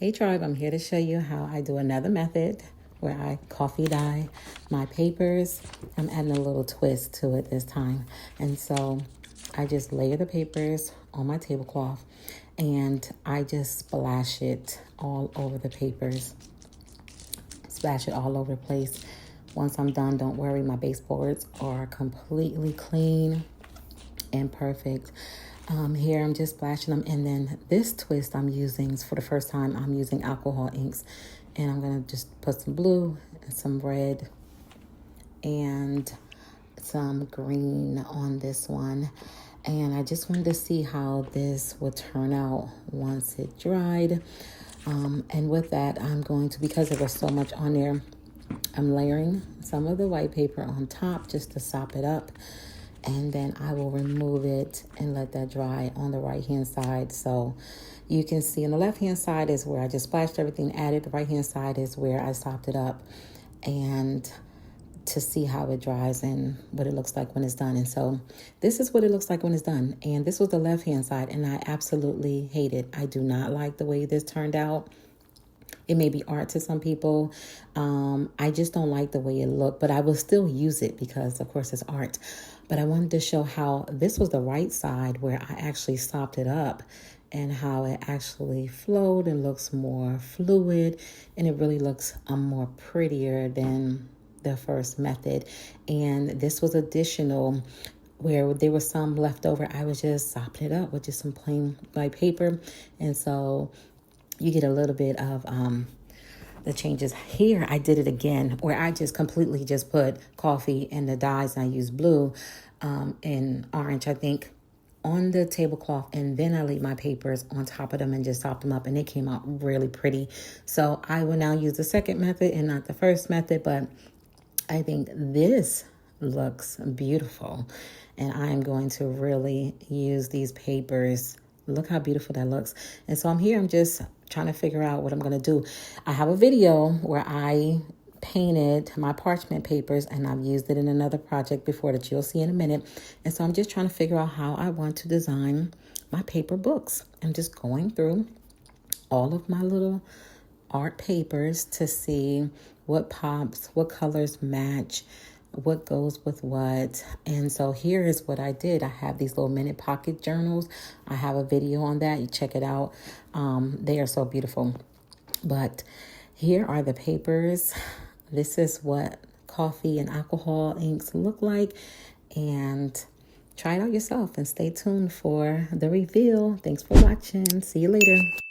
Hey tribe, I'm here to show you how I do another method where I coffee dye my papers. I'm adding a little twist to it this time. And so I just layer the papers on my tablecloth and I just splash it all over the papers. Splash it all over the place. Once I'm done, don't worry, my baseboards are completely clean and perfect. Here I'm just splashing them, and then this twist I'm using is for the first time. I'm using alcohol inks, and I'm gonna just put some blue and some red and some green on this one. And I just wanted to see how this would turn out once it dried. And with that, I'm going to, because there was so much on there, I'm layering some of the white paper on top just to sop it up. And then I will remove it and let that dry on the right hand side. So you can see on the left hand side is where I just splashed everything, added. The right hand side is where I sopped it up, and to see how it dries and what it looks like when it's done. And so this is what it looks like when it's done. And this was the left hand side, and I absolutely hate it. I do not like the way this turned out. It may be art to some people. I just don't like the way it looked, but I will still use it because, of course, it's art. But I wanted to show how this was the right side where I actually sopped it up and how it actually flowed and looks more fluid, and it really looks more prettier than the first method. And this was additional where there was some left over. I was just sopping it up with just some plain white paper. And so you get a little bit of the changes. Here I did it again where I just completely just put coffee and the dyes, and I used blue and orange, I think, on the tablecloth, and then I laid my papers on top of them and just sopped them up, and it came out really pretty. So I will now use the second method and not the first method, but I think this looks beautiful, and I am going to really use these papers. Look how beautiful that looks. And so I'm just trying to figure out what I'm going to do. I have a video where I painted my parchment papers, and I've used it in another project before that you'll see in a minute. And so I'm just trying to figure out how I want to design my paper books. I'm just going through all of my little art papers to see what pops, what colors match, what goes with what. And so here is what I did. I have these little minute pocket journals. I have a video on that. You check it out. They are so beautiful. But here are the papers. This is what coffee and alcohol inks look like. And try it out yourself and stay tuned for the reveal. Thanks for watching. See you later.